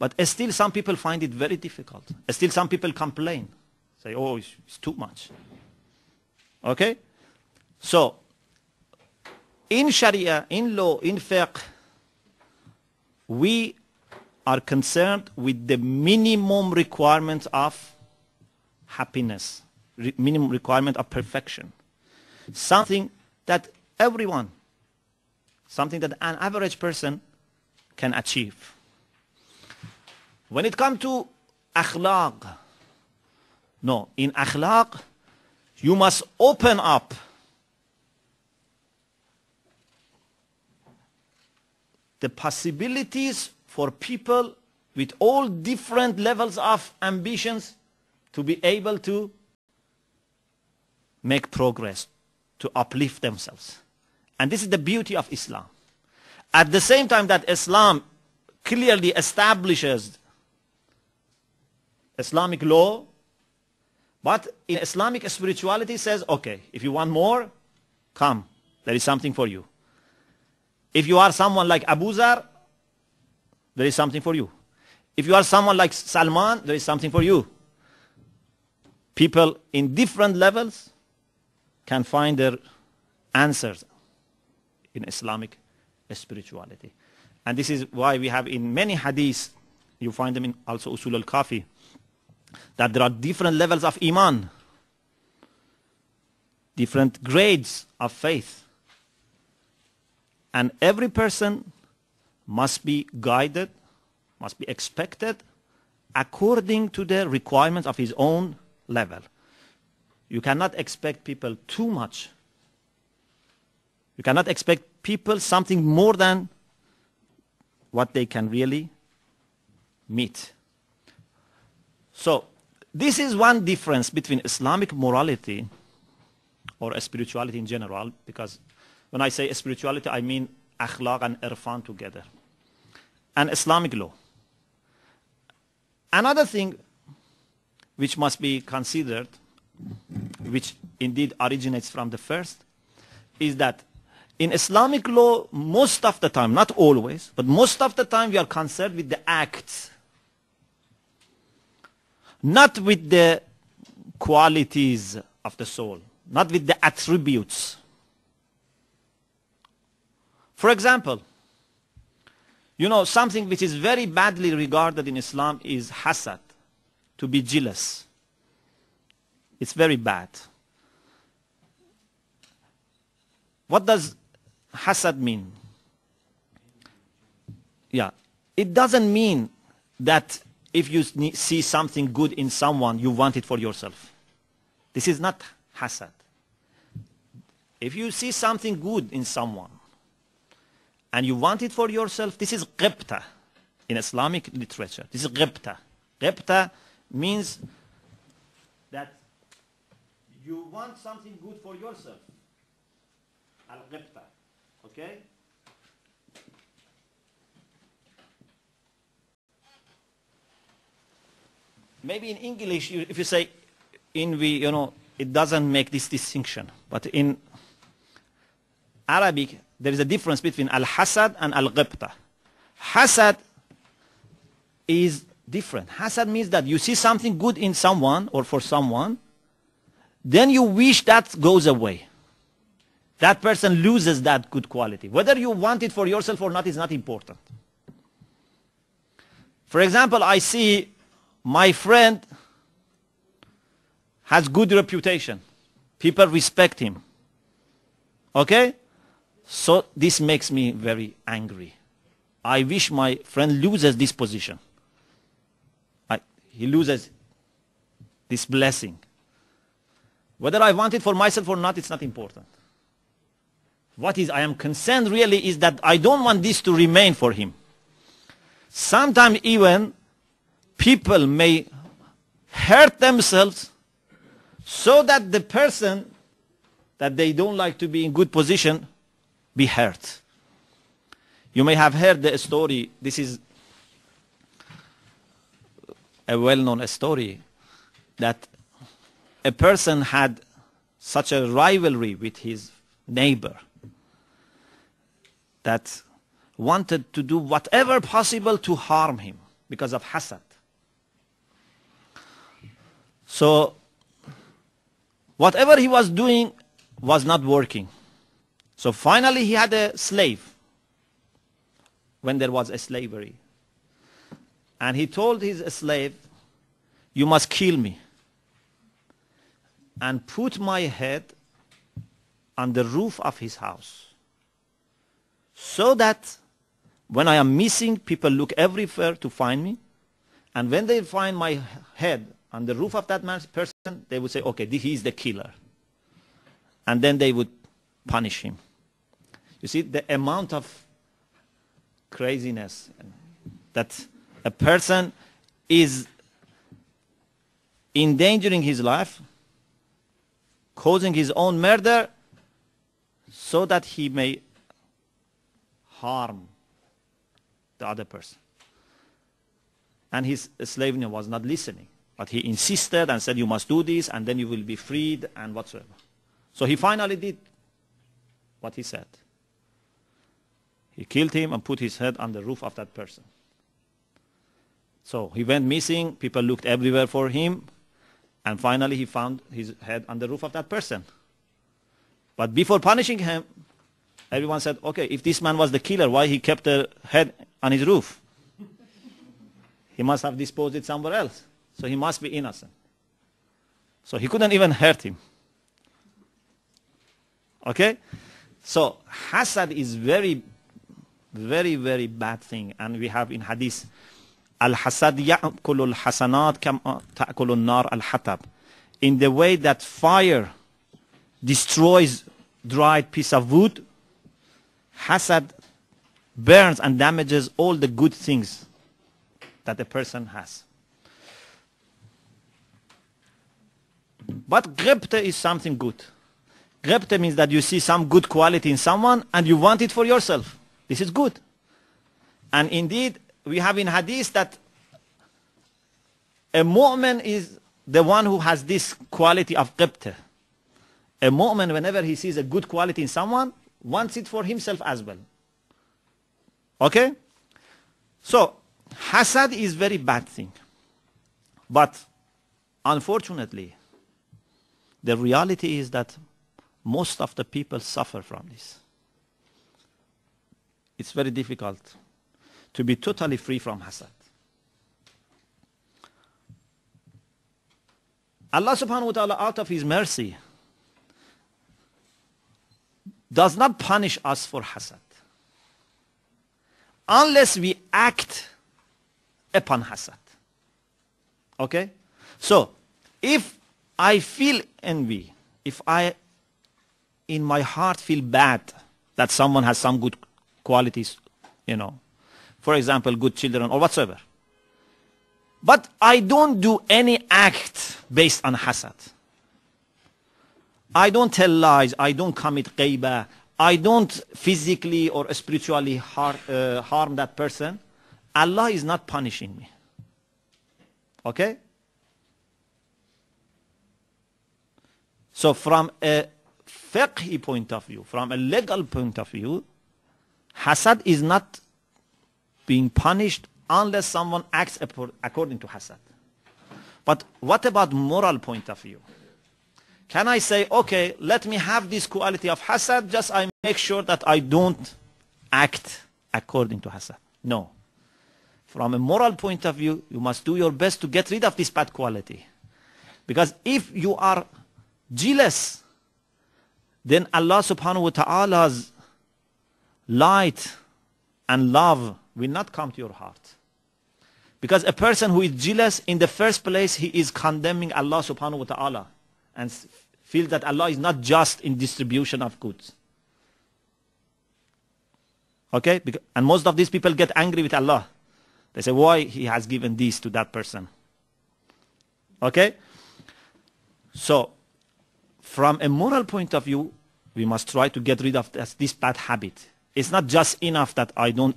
But still some people find it very difficult. Still some people complain. Say, oh, it's too much. Okay? So, in Sharia, in law, in fiqh, we are concerned with the minimum requirements of happiness, minimum requirement of perfection. Something that everyone, something that an average person can achieve. When it comes to akhlaq, no, in akhlaq, you must open up the possibilities for people with all different levels of ambitions to be able to make progress, to uplift themselves. And this is the beauty of Islam. At the same time that Islam clearly establishes Islamic law, but in Islamic spirituality says, okay, if you want more, come, there is something for you. If you are someone like Abu Zar, there is something for you. If you are someone like Salman, there is something for you. People in different levels can find their answers in Islamic spirituality. And this is why we have in many hadiths, you find them in also Usul al-Kafi, that there are different levels of Iman, different grades of faith. And every person must be guided, must be expected according to the requirements of his own level. You cannot expect people too much. You cannot expect people something more than what they can really meet. So, this is one difference between Islamic morality or spirituality in general, because when I say spirituality, I mean akhlaq and irfan together, and Islamic law. Another thing which must be considered, which indeed originates from the first, is that in Islamic law, most of the time, not always, but most of the time we are concerned with the acts, not with the qualities of the soul, not with the attributes. For example, you know, something which is very badly regarded in Islam is hasad, to be jealous. It's very bad. What does hasad mean? Yeah, it doesn't mean that if you see something good in someone, you want it for yourself. This is not hasad. If you see something good in someone and you want it for yourself, this is ghibta in Islamic literature. This is ghibta. Ghibta means that you want something good for yourself. Al-ghibta. Okay? Maybe in English, if you say, it doesn't make this distinction. But in Arabic, there is a difference between al-hasad and al-ghibta. Hasad is different. Hasad means that you see something good in someone or for someone, then you wish that goes away. That person loses that good quality. Whether you want it for yourself or not is not important. For example, I see my friend has good reputation. People respect him. Okay? So this makes me very angry. I wish my friend loses this position. He loses this blessing. Whether I want it for myself or not, it's not important. What I am concerned really is that I don't want this to remain for him. Sometimes even people may hurt themselves so that the person that they don't like to be in good position be hurt. You may have heard the story. This is a well-known story that a person had such a rivalry with his neighbor that wanted to do whatever possible to harm him, because of hasad. So whatever he was doing was not working. So finally he had a slave when there was a slavery. And he told his slave, you must kill me and put my head on the roof of his house, so that when I am missing, people look everywhere to find me. And when they find my head on the roof of that man's person, they would say, okay, he is the killer. And then they would punish him. You see the amount of craziness that a person is endangering his life, causing his own murder, so that he may harm the other person. And his slave was not listening, but he insisted and said, you must do this, and then you will be freed, and whatsoever. So he finally did what he said. He killed him and put his head on the roof of that person. So he went missing, people looked everywhere for him, and finally he found his head on the roof of that person. But before punishing him, everyone said, okay, if this man was the killer, why he kept the head on his roof? He must have disposed it somewhere else. So he must be innocent. So he couldn't even hurt him. Okay? So hasad is very, very, very bad thing. And we have in hadith, al-hasad ya'kulu al-hasanat kama ta'kulu an-nar al-hatab. In the way that fire destroys dried piece of wood, hasad burns and damages all the good things that a person has. But ghibta is something good. Ghibta means that you see some good quality in someone and you want it for yourself. This is good. And indeed, we have in hadith that a mu'min is the one who has this quality of ghibta. A mu'min, whenever he sees a good quality in someone, wants it for himself as well. Okay? So, hasad is very bad thing. But, unfortunately, the reality is that most of the people suffer from this. It's very difficult to be totally free from hasad. Allah subhanahu wa ta'ala, out of His mercy, does not punish us for hasad unless we act upon hasad. Okay? So, if I feel envy, if I in my heart feel bad that someone has some good qualities, for example, good children or whatsoever, but I don't do any act based on hasad. I don't tell lies, I don't commit ghaibah, I don't physically or spiritually harm that person, Allah is not punishing me. Okay? So from a fiqhi point of view, from a legal point of view, hasad is not being punished unless someone acts according to hasad. But what about moral point of view? Can I say, okay, let me have this quality of hasad, just I make sure that I don't act according to hasad? No. From a moral point of view, you must do your best to get rid of this bad quality. Because if you are jealous, then Allah subhanahu wa ta'ala's light and love will not come to your heart. Because a person who is jealous, in the first place, he is condemning Allah subhanahu wa ta'ala and feels that Allah is not just in distribution of goods. Okay? And most of these people get angry with Allah. They say, why He has given this to that person? Okay? So, from a moral point of view, we must try to get rid of this bad habit. It's not just enough that I don't